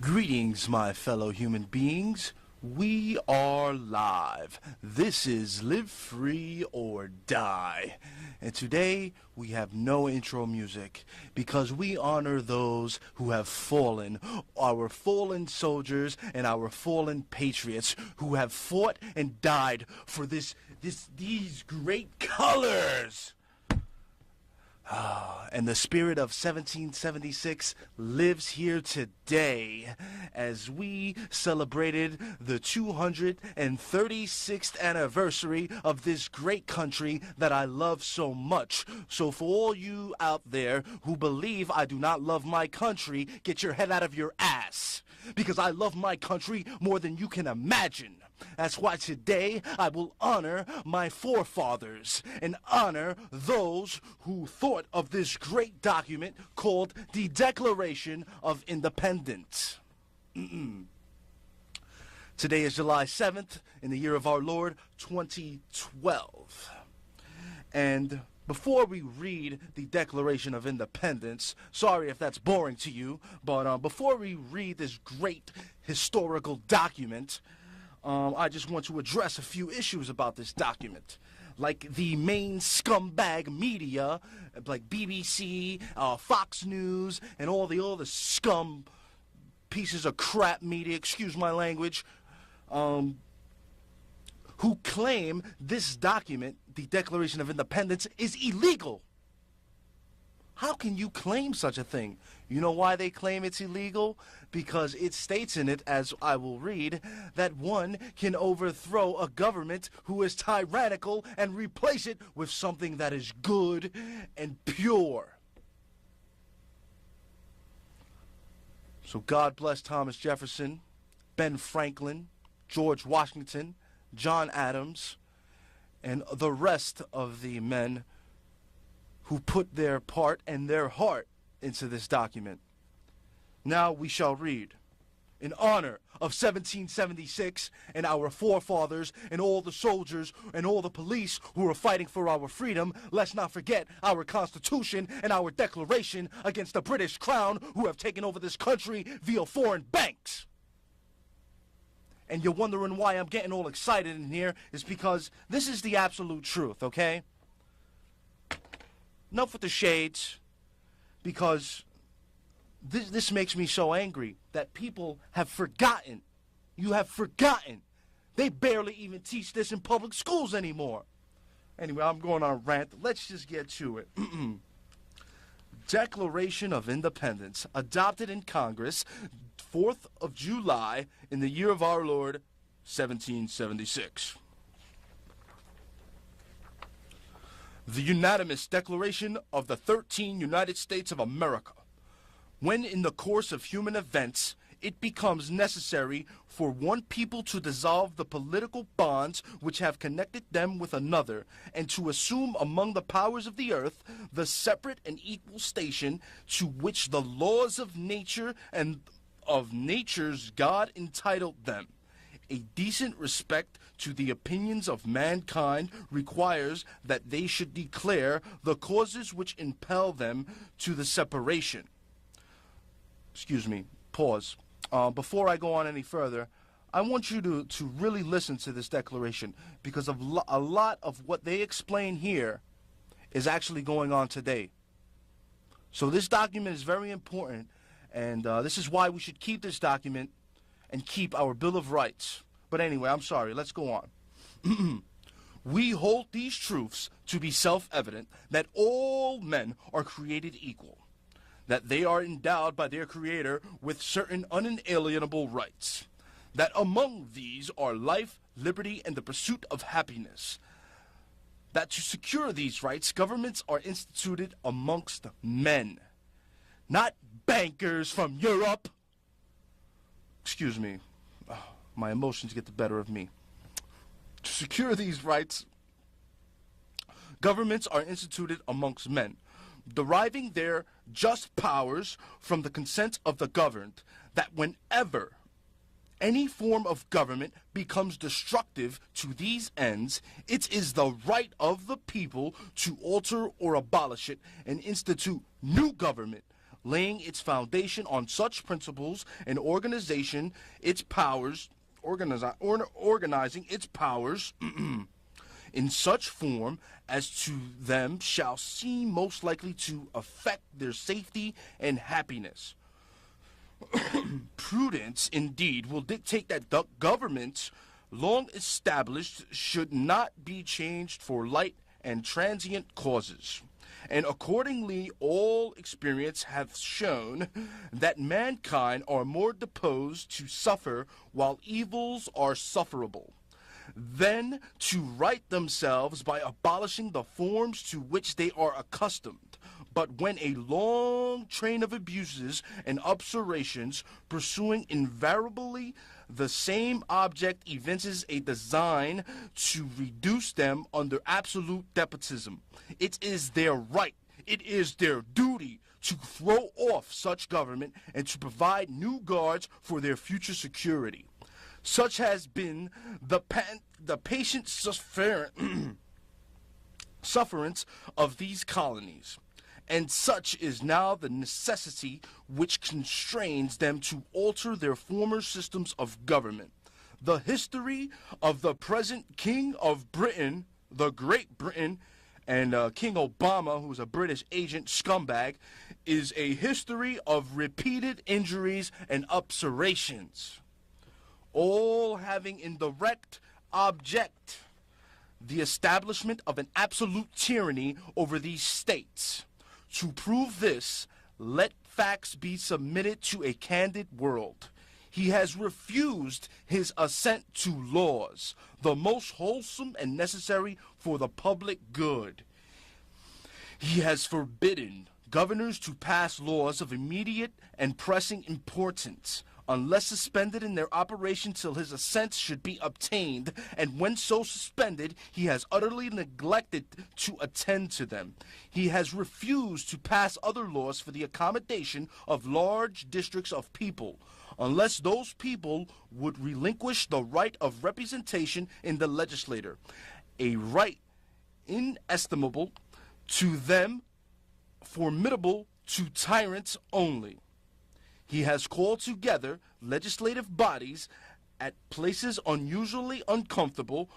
Greetings, my fellow human beings. We are live. This is Live Free or Die. And today we have no intro music because we honor those who have fallen, our fallen soldiers and our fallen patriots who have fought and died for these great colors. And the spirit of 1776 lives here today as we celebrated the 236th anniversary of this great country that I love so much. So for all you out there who believe I do not love my country, get your head out of your ass, because I love my country more than you can imagine. That's why today I will honor my forefathers and honor those who thought of this great document called the Declaration of Independence. Today is July 7th in the year of our Lord 2012. And before we read the Declaration of Independence, sorry if that's boring to you, but before we read this great historical document, I just want to address a few issues about this document. Like the main scumbag media, like BBC, Fox News, and all the scum pieces of crap media, excuse my language, who claim this document, the Declaration of Independence, is illegal. How can you claim such a thing? You know why they claim it's illegal? Because it states in it, as I will read, that one can overthrow a government who is tyrannical and replace it with something that is good and pure. So God bless Thomas Jefferson, Ben Franklin, George Washington, John Adams, and the rest of the men who put their part and their heart into this document. Now we shall read. In honor of 1776 and our forefathers and all the soldiers and all the police who are fighting for our freedom, let's not forget our Constitution and our declaration against the British Crown who have taken over this country via foreign banks. And you're wondering why I'm getting all excited in here is because this is the absolute truth, okay? Enough with the shades, because this makes me so angry that people have forgotten. You have forgotten. They barely even teach this in public schools anymore. Anyway, I'm going on a rant. Let's just get to it. Declaration of Independence, adopted in Congress, 4th of July, in the year of our Lord, 1776. The unanimous declaration of the 13 United States of America. When in the course of human events, it becomes necessary for one people to dissolve the political bonds which have connected them with another, and to assume among the powers of the earth the separate and equal station to which the laws of nature and of nature's God entitled them. A decent respect to the opinions of mankind requires that they should declare the causes which impel them to the separation. Excuse me, pause. Before I go on any further, I want you to really listen to this declaration, because a lot of what they explain here is actually going on today. So this document is very important, and this is why we should keep this document and keep our Bill of Rights. But anyway, I'm sorry, let's go on. We hold these truths to be self-evident, that all men are created equal, that they are endowed by their Creator with certain unalienable rights, that among these are life, liberty, and the pursuit of happiness, that to secure these rights, governments are instituted amongst men, not bankers from Europe. Excuse me, my emotions get the better of me. To secure these rights, governments are instituted amongst men, deriving their just powers from the consent of the governed, that whenever any form of government becomes destructive to these ends, it is the right of the people to alter or abolish it and institute new government, laying its foundation on such principles and organizing its powers in such form as to them shall seem most likely to affect their safety and happiness. Prudence, indeed, will dictate that the governments long established should not be changed for light and transient causes. And accordingly, all experience hath shown that mankind are more disposed to suffer while evils are sufferable, than to right themselves by abolishing the forms to which they are accustomed. But when a long train of abuses and observations, pursuing invariably the same object, evinces a design to reduce them under absolute despotism, it is their right, it is their duty to throw off such government and to provide new guards for their future security. Such has been the patient sufferance of these colonies, and such is now the necessity which constrains them to alter their former systems of government. The history of the present King of Britain, the Great Britain, and King Obama, who's a British agent scumbag, is a history of repeated injuries and observations, all having in direct object the establishment of an absolute tyranny over these states. To prove this, let facts be submitted to a candid world. He has refused his assent to laws, the most wholesome and necessary for the public good. He has forbidden governors to pass laws of immediate and pressing importance, unless suspended in their operation till his assent should be obtained, and when so suspended, he has utterly neglected to attend to them. He has refused to pass other laws for the accommodation of large districts of people, unless those people would relinquish the right of representation in the legislature, a right inestimable to them, formidable to tyrants only. He has called together legislative bodies at places unusually uncomfortable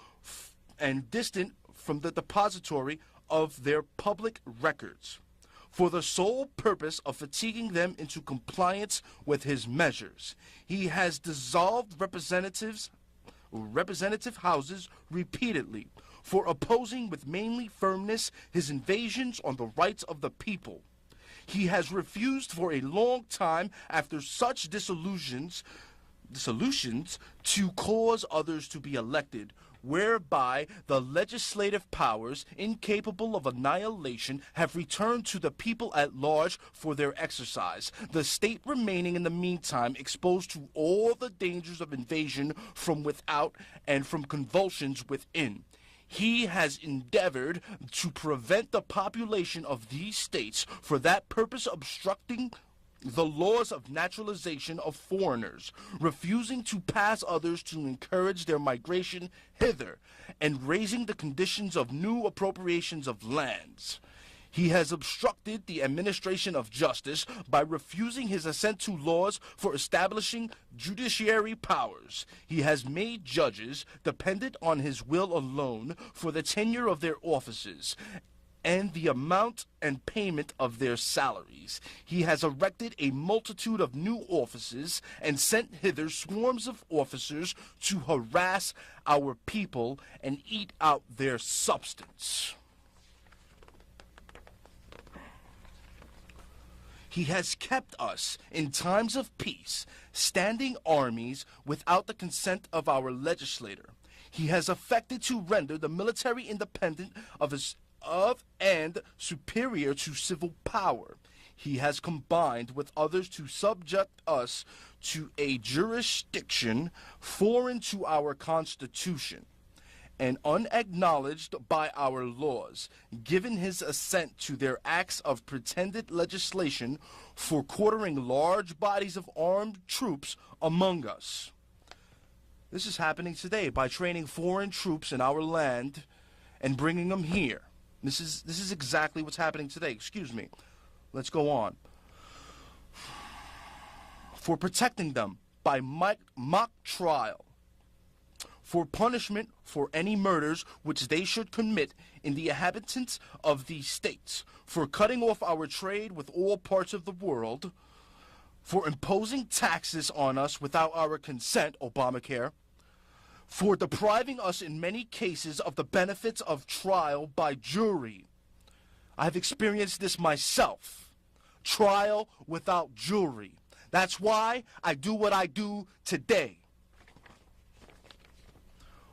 and distant from the depository of their public records, for the sole purpose of fatiguing them into compliance with his measures. He has dissolved representative houses repeatedly, for opposing with manly firmness his invasions on the rights of the people. He has refused for a long time, after such dissolutions, to cause others to be elected, whereby the legislative powers, incapable of annihilation, have returned to the people at large for their exercise, the state remaining in the meantime exposed to all the dangers of invasion from without and from convulsions within. He has endeavored to prevent the population of these states, for that purpose obstructing the laws of naturalization of foreigners, refusing to pass others to encourage their migration hither, and raising the conditions of new appropriations of lands. He has obstructed the administration of justice by refusing his assent to laws for establishing judiciary powers. He has made judges, dependent on his will alone, for the tenure of their offices and the amount and payment of their salaries. He has erected a multitude of new offices and sent hither swarms of officers to harass our people and eat out their substance. He has kept us in times of peace, standing armies without the consent of our legislator. He has affected to render the military independent of and superior to civil power. He has combined with others to subject us to a jurisdiction foreign to our Constitution and unacknowledged by our laws, given his assent to their acts of pretended legislation for quartering large bodies of armed troops among us. This is happening today by training foreign troops in our land and bringing them here. This is exactly what's happening today. Excuse me. Let's go on. for protecting them by mock trial, for punishment for any murders which they should commit in the inhabitants of these states, for cutting off our trade with all parts of the world, for imposing taxes on us without our consent, Obamacare, for depriving us in many cases of the benefits of trial by jury. I've experienced this myself. Trial without jury. That's why I do what I do today.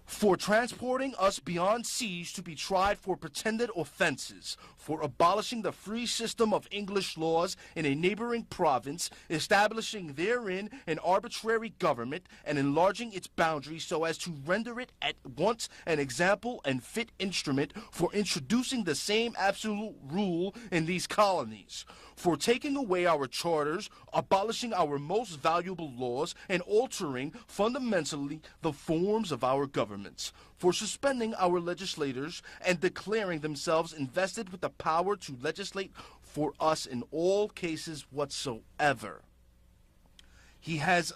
For transporting us beyond seas to be tried for pretended offenses, for abolishing the free system of English laws in a neighboring province, establishing therein an arbitrary government, and enlarging its boundaries so as to render it at once an example and fit instrument for introducing the same absolute rule in these colonies, for taking away our charters, abolishing our most valuable laws, and altering fundamentally the forms of our governments, for suspending our legislators and declaring themselves invested with the power to legislate for us in all cases whatsoever. He has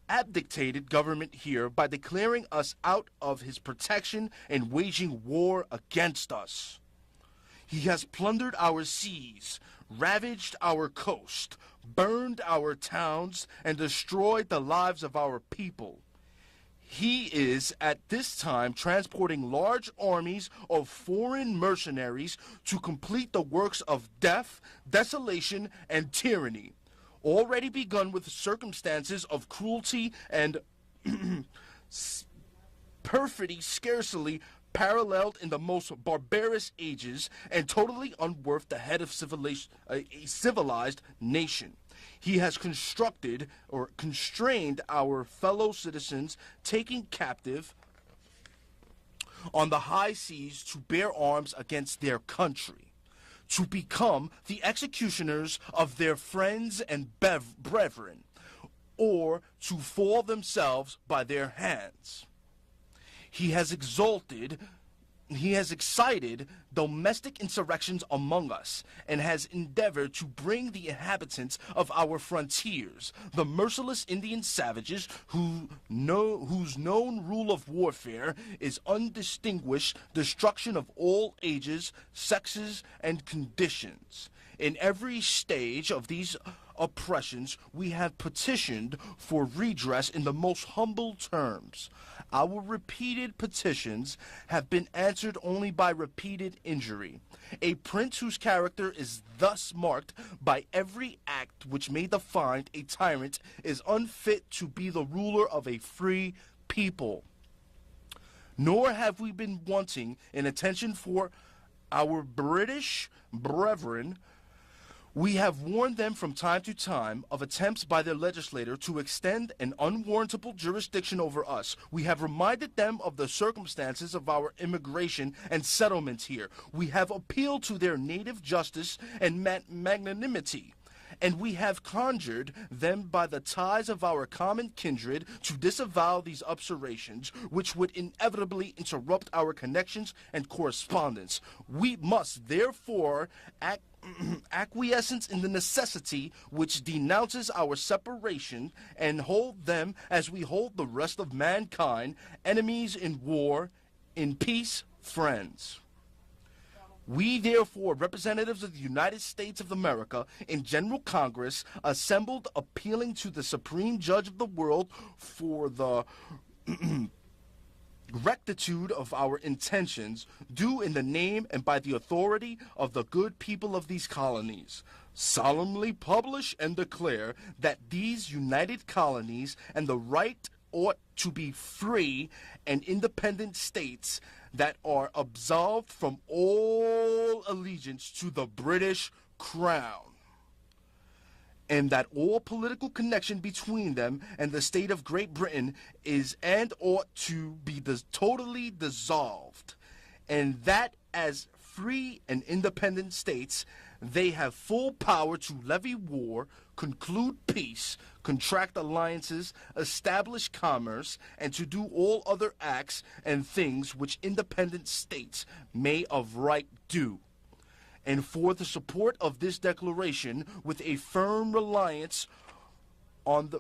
abdicated government here by declaring us out of his protection and waging war against us. He has plundered our seas, ravaged our coast, burned our towns, and destroyed the lives of our people. He is at this time transporting large armies of foreign mercenaries to complete the works of death, desolation, and tyranny, already begun with circumstances of cruelty and perfidy scarcely paralleled in the most barbarous ages, and totally unworth the head of a civilized nation. He has constructed or constrained our fellow citizens, taking captive on the high seas to bear arms against their country, to become the executioners of their friends and brethren, or to fall themselves by their hands. He has excited domestic insurrections among us, and has endeavored to bring the inhabitants of our frontiers, the merciless Indian savages whose known rule of warfare is undistinguished destruction of all ages, sexes, and conditions. In every stage of these oppressions, we have petitioned for redress in the most humble terms. Our repeated petitions have been answered only by repeated injury. A prince whose character is thus marked by every act which may define a tyrant is unfit to be the ruler of a free people. Nor have we been wanting in attention for our British brethren. We have warned them from time to time of attempts by their legislator to extend an unwarrantable jurisdiction over us. We have reminded them of the circumstances of our immigration and settlements here. We have appealed to their native justice and magnanimity. And we have conjured them by the ties of our common kindred to disavow these observations, which would inevitably interrupt our connections and correspondence. We must therefore acquiescence in the necessity which denounces our separation, and hold them as we hold the rest of mankind, enemies in war, in peace, friends. We, therefore, representatives of the United States of America in General Congress, assembled appealing to the Supreme Judge of the world for the rectitude of our intentions, do in the name and by the authority of the good people of these colonies, solemnly publish and declare that these united colonies and the right ought to be free and independent states that are absolved from all allegiance to the British Crown, and that all political connection between them and the state of Great Britain is and ought to be totally dissolved, and that as free and independent states they have full power to levy war, conclude peace, contract alliances, establish commerce, and to do all other acts and things which independent states may of right do. And for the support of this declaration, with a firm reliance on the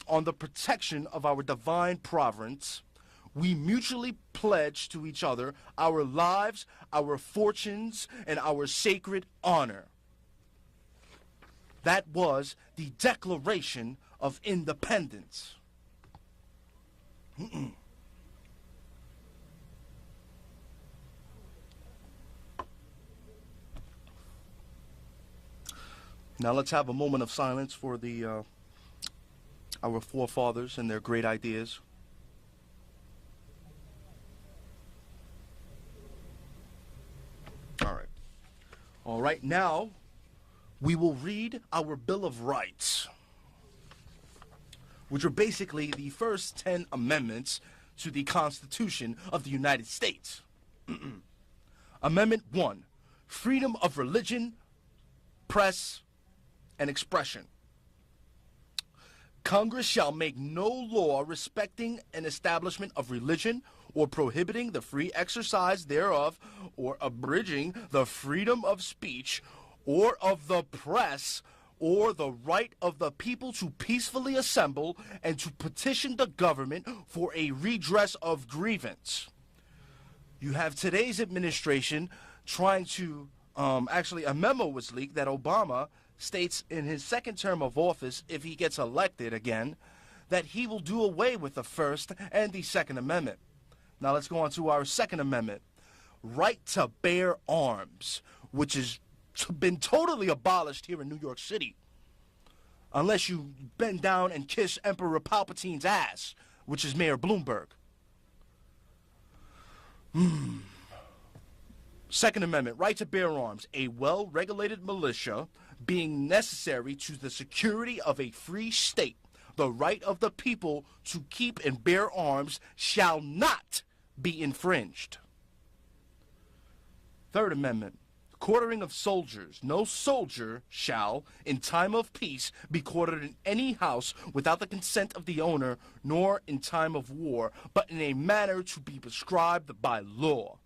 on the protection of our divine providence, we mutually pledge to each other our lives, our fortunes, and our sacred honor. That was the Declaration of Independence. Now let's have a moment of silence for our forefathers and their great ideas. All right, now we will read our Bill of Rights, which are basically the first 10 amendments to the Constitution of the United States. Amendment 1, freedom of religion, press, and expression. Congress shall make no law respecting an establishment of religion or prohibiting the free exercise thereof or abridging the freedom of speech or of the press or the right of the people to peacefully assemble and to petition the government for a redress of grievance. You have today's administration trying to, actually a memo was leaked that Obama states in his second term of office, if he gets elected again, that he will do away with the First and the Second Amendment. Now let's go on to our Second Amendment. Right to bear arms, which has been totally abolished here in New York City. Unless you bend down and kiss Emperor Palpatine's ass, which is Mayor Bloomberg. Second Amendment, right to bear arms. A well-regulated militia being necessary to the security of a free state. The right of the people to keep and bear arms shall not be infringed. Third Amendment, quartering of soldiers. No soldier shall, in time of peace, be quartered in any house without the consent of the owner, nor in time of war, but in a manner to be prescribed by law.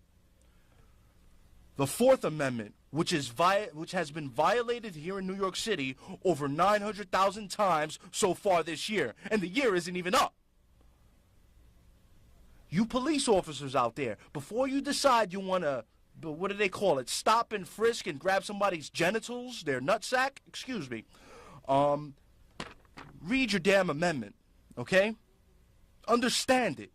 The Fourth Amendment, which has been violated here in New York City over 900,000 times so far this year, and the year isn't even up. You police officers out there, before you decide you want to, what do they call it, stop and frisk and grab somebody's genitals, their nutsack, excuse me, read your damn amendment, okay? Understand it.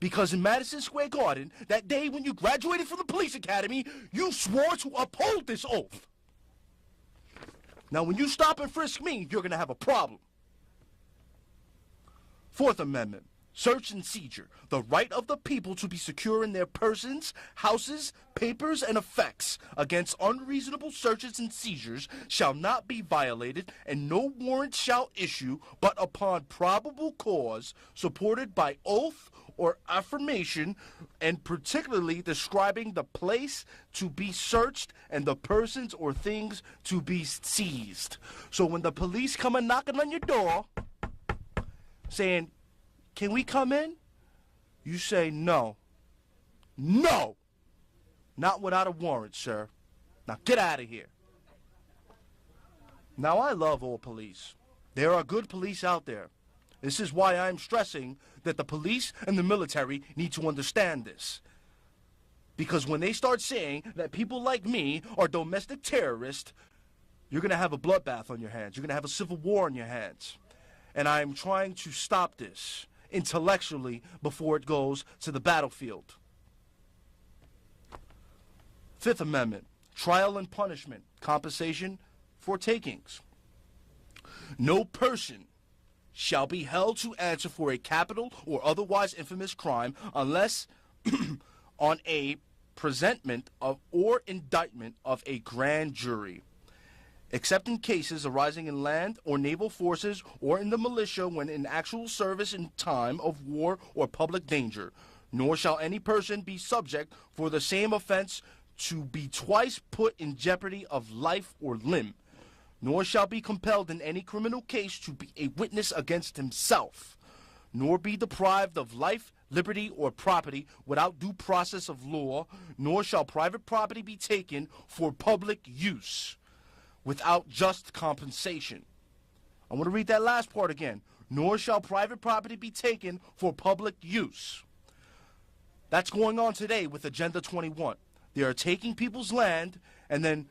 Because in Madison Square Garden, that day when you graduated from the police academy, you swore to uphold this oath. Now, when you stop and frisk me, you're going to have a problem. Fourth Amendment, search and seizure. The right of the people to be secure in their persons, houses, papers, and effects against unreasonable searches and seizures shall not be violated, and no warrant shall issue but upon probable cause, supported by oath or affirmation, and particularly describing the place to be searched and the persons or things to be seized. So when the police come and knocking on your door saying, "Can we come in?" you say, "No. No! Not without a warrant, sir. Now get out of here." Now, I love all police. There are good police out there. This is why I'm stressing that the police and the military need to understand this. Because when they start saying that people like me are domestic terrorists, you're going to have a bloodbath on your hands. You're going to have a civil war on your hands. And I'm trying to stop this intellectually before it goes to the battlefield. Fifth Amendment, trial and punishment, compensation for takings. No person shall be held to answer for a capital or otherwise infamous crime unless on a presentment of or indictment of a grand jury, except in cases arising in land or naval forces or in the militia when in actual service in time of war or public danger. Nor shall any person be subject for the same offense to be twice put in jeopardy of life or limb, nor shall be compelled in any criminal case to be a witness against himself, nor be deprived of life, liberty, or property without due process of law, nor shall private property be taken for public use without just compensation. I want to read that last part again. Nor shall private property be taken for public use. That's going on today with Agenda 21. They are taking people's land and then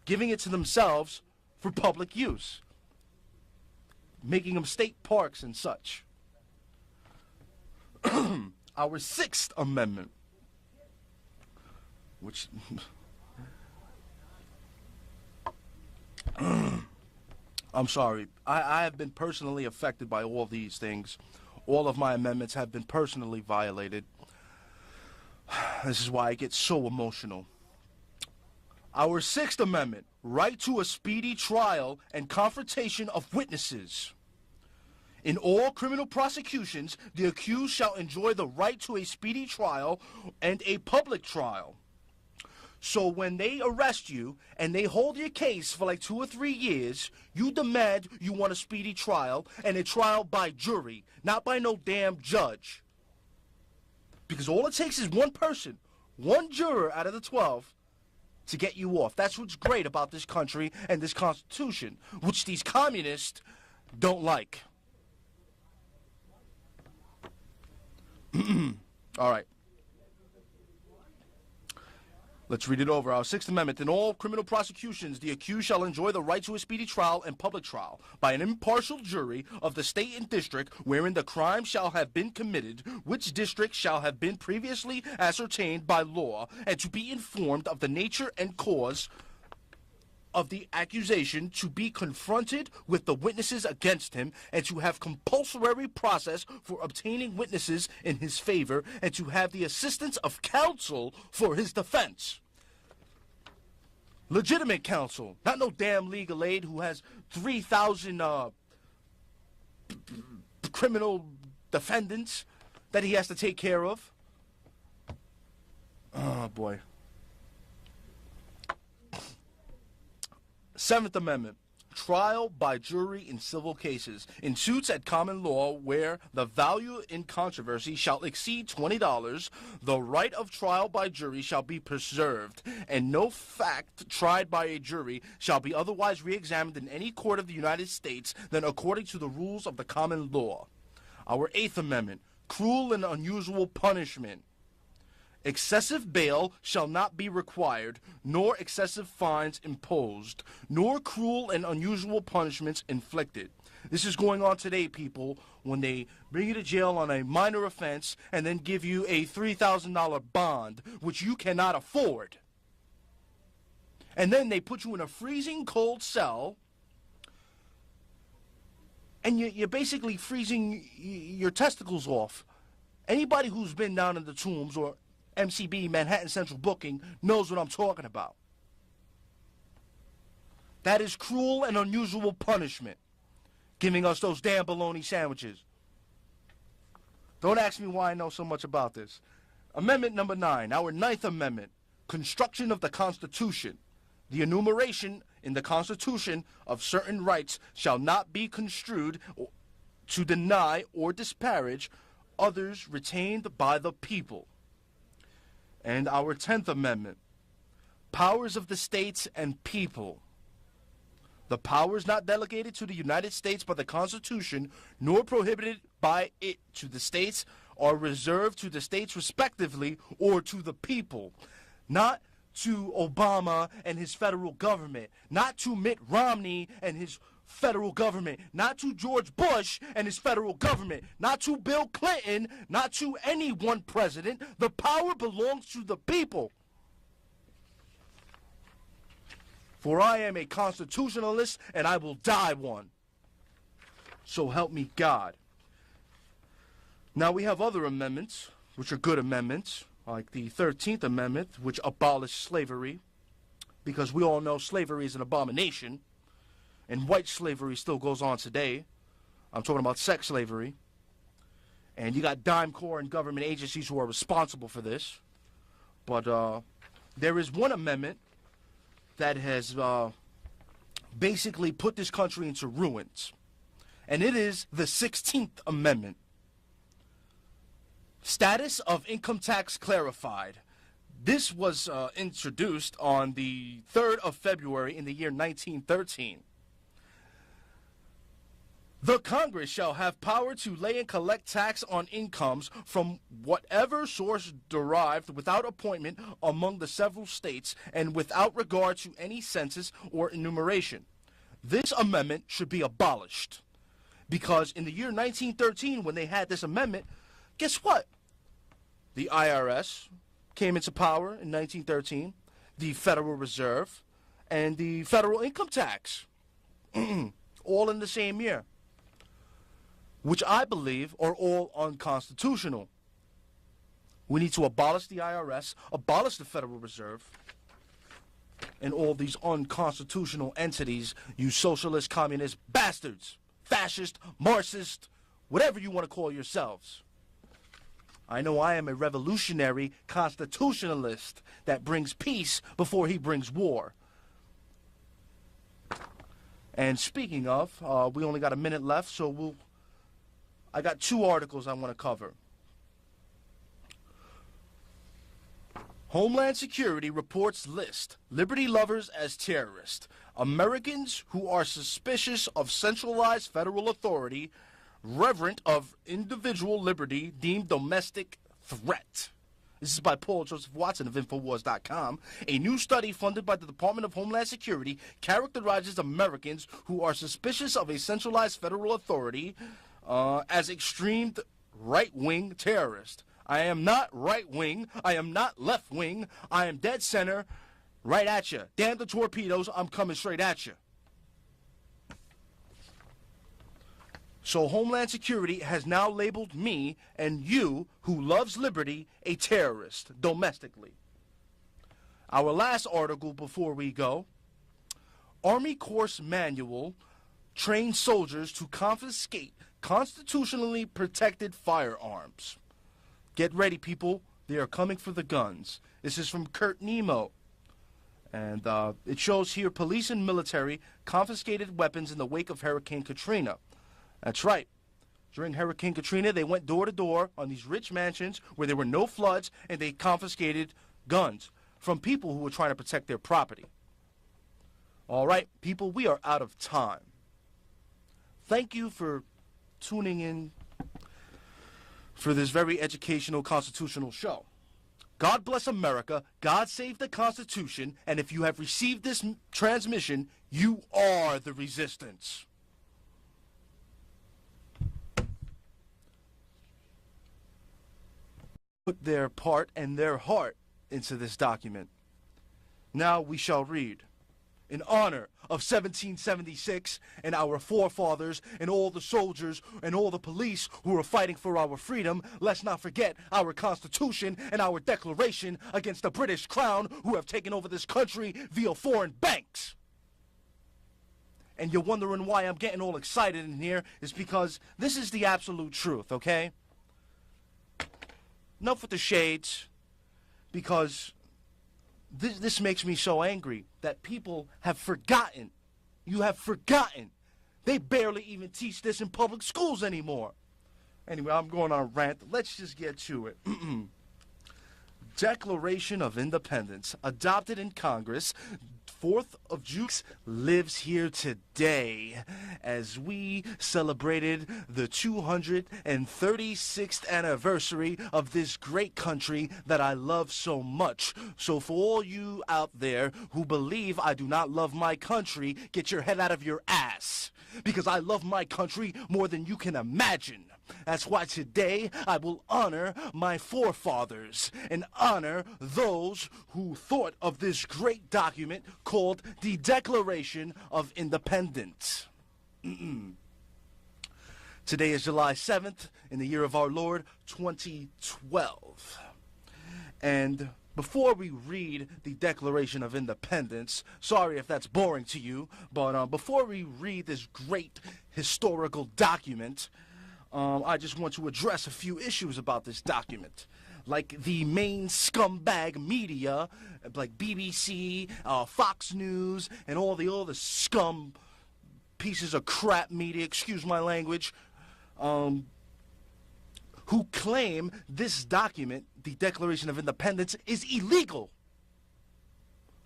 giving it to themselves for public use, making them state parks and such. Our Sixth Amendment, which I'm sorry, I have been personally affected by all these things. All of my amendments have been personally violated. This is why I get so emotional. Our Sixth Amendment, right to a speedy trial and confrontation of witnesses. In all criminal prosecutions, the accused shall enjoy the right to a speedy trial and a public trial. So when they arrest you and they hold your case for like 2 or 3 years, you demand you want a speedy trial and a trial by jury, not by no damn judge. Because all it takes is one person, one juror out of the 12, to get you off. That's what's great about this country and this Constitution, which these communists don't like. All right. Let's read it over. Our Sixth Amendment. In all criminal prosecutions, the accused shall enjoy the right to a speedy trial and public trial by an impartial jury of the state and district wherein the crime shall have been committed, which district shall have been previously ascertained by law, and to be informed of the nature and cause of the accusation, to be confronted with the witnesses against him, and to have compulsory process for obtaining witnesses in his favor, and to have the assistance of counsel for his defense. Legitimate counsel, not no damn legal aid who has 3,000 criminal defendants that he has to take care of. Oh boy. Seventh Amendment. Trial by jury in civil cases. In suits at common law where the value in controversy shall exceed $20, the right of trial by jury shall be preserved, and no fact tried by a jury shall be otherwise re-examined in any court of the United States than according to the rules of the common law. Our Eighth Amendment. Cruel and unusual punishment. Excessive bail shall not be required, nor excessive fines imposed, nor cruel and unusual punishments inflicted. This is going on today, people, when they bring you to jail on a minor offense and then give you a $3,000 bond, which you cannot afford. And then they put you in a freezing cold cell, and you're basically freezing your testicles off. Anybody who's been down in the Tombs or MCB, Manhattan Central Booking, knows what I'm talking about. That is cruel and unusual punishment, giving us those damn bologna sandwiches. Don't ask me why I know so much about this. Amendment number 9, our Ninth Amendment, construction of the Constitution. The enumeration in the Constitution of certain rights shall not be construed to deny or disparage others retained by the people. And our 10th Amendment, powers of the states and people. The powers not delegated to the United States by the Constitution, nor prohibited by it to the states, are reserved to the states respectively or to the people. Not to Obama and his federal government. Not to Mitt Romney and his federal government. Not to George Bush and his federal government. Not to Bill Clinton. Not to any one president. The power belongs to the people. For I am a constitutionalist and I will die one. So help me God. Now we have other amendments, which are good amendments, like the 13th Amendment, which abolished slavery, because we all know slavery is an abomination, and white slavery still goes on today. I'm talking about sex slavery. And you got dime corps and government agencies who are responsible for this. But there is one amendment that has basically put this country into ruins, and it is the 16th Amendment. Status of income tax clarified. This was introduced on the 3rd of February in the year 1913. The Congress shall have power to lay and collect tax on incomes from whatever source derived without appointment among the several states and without regard to any census or enumeration. This amendment should be abolished because in the year 1913, when they had this amendment, guess what? The IRS came into power in 1913, the Federal Reserve, and the federal income tax, all in the same year, which I believe are all unconstitutional. We need to abolish the IRS, abolish the Federal Reserve, and all these unconstitutional entities, you socialist, communist bastards, fascist, Marxist, whatever you want to call yourselves. I know I am a revolutionary constitutionalist that brings peace before he brings war. And speaking of, we only got a minute left, so I got two articles I want to cover. Homeland Security reports list liberty lovers as terrorists. Americans who are suspicious of centralized federal authority, reverent of individual liberty, deemed domestic threat. This is by Paul Joseph Watson of Infowars.com. A new study funded by the Department of Homeland Security characterizes Americans who are suspicious of a centralized federal authority as extreme right-wing terrorists. I am not right-wing. I am not left-wing. I am dead center, right at you. Damn the torpedoes, I'm coming straight at you. So Homeland Security has now labeled me and you, who loves liberty, a terrorist domestically. Our last article before we go. Army Course Manual trains soldiers to confiscate constitutionally protected firearms. Get ready, people. They are coming for the guns. This is from Kurt Nemo. And it shows here police and military confiscated weapons in the wake of Hurricane Katrina. That's right. During Hurricane Katrina, they went door to door on these rich mansions where there were no floods, and they confiscated guns from people who were trying to protect their property. All right, people, we are out of time. Thank you for tuning in for this very educational constitutional show. God bless America, God save the Constitution, and if you have received this transmission, you are the resistance. Put their part and their heart into this document. Now we shall read. In honor of 1776 and our forefathers and all the soldiers and all the police who were fighting for our freedom, let's not forget our Constitution and our Declaration against the British Crown who have taken over this country via foreign banks. And you're wondering why I'm getting all excited in here is because this is the absolute truth, okay? Enough with the shades, because this makes me so angry that people have forgotten. You have forgotten. They barely even teach this in public schools anymore. Anyway, I'm going on a rant. Let's just get to it. Declaration of Independence, adopted in Congress, 4th of June, lives here today as we celebrated the 236th anniversary of this great country that I love so much. So for all you out there who believe I do not love my country, get your head out of your ass, because I love my country more than you can imagine. That's why today I will honor my forefathers and honor those who thought of this great document called the Declaration of Independence. Today is July 7th in the year of our Lord 2012. And before we read the Declaration of Independence, sorry if that's boring to you, but before we read this great historical document, I just want to address a few issues about this document. Like the main scumbag media, like BBC, Fox News, and all the other scum pieces of crap media, excuse my language, who claim this document, the Declaration of Independence, is illegal.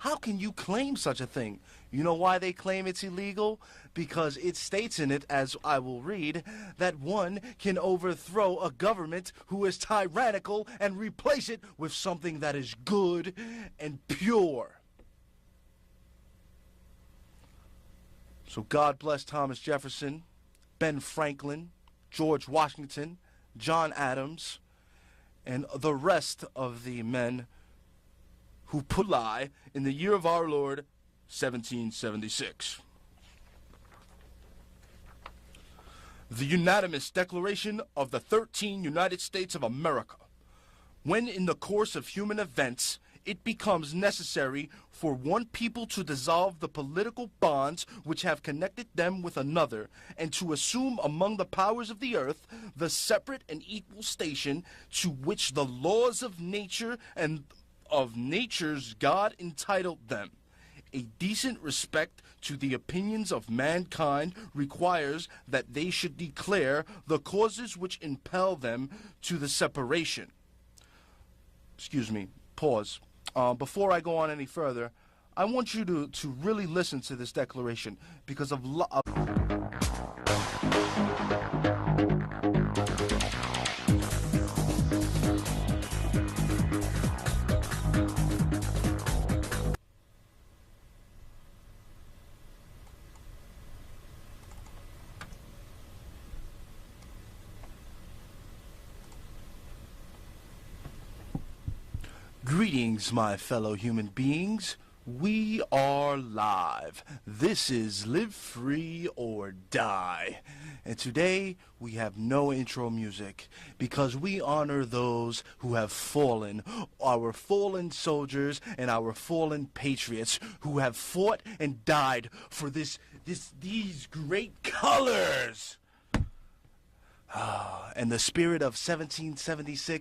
How can you claim such a thing? You know why they claim it's illegal? Because it states in it, as I will read, that one can overthrow a government who is tyrannical and replace it with something that is good and pure. So God bless Thomas Jefferson, Ben Franklin, George Washington, John Adams, and the rest of the men who put lie in the year of our Lord, 1776. The unanimous declaration of the 13 United States of America. When in the course of human events, it becomes necessary for one people to dissolve the political bonds which have connected them with another, and to assume among the powers of the earth the separate and equal station to which the laws of nature and of nature's God entitled them. A decent respect to the opinions of mankind requires that they should declare the causes which impel them to the separation. Excuse me, pause. Before I go on any further, I want you to really listen to this declaration because of Greetings, my fellow human beings. We are live. This is Live Free or Die. And today we have no intro music because we honor those who have fallen, our fallen soldiers and our fallen patriots who have fought and died for these great colors. And the spirit of 1776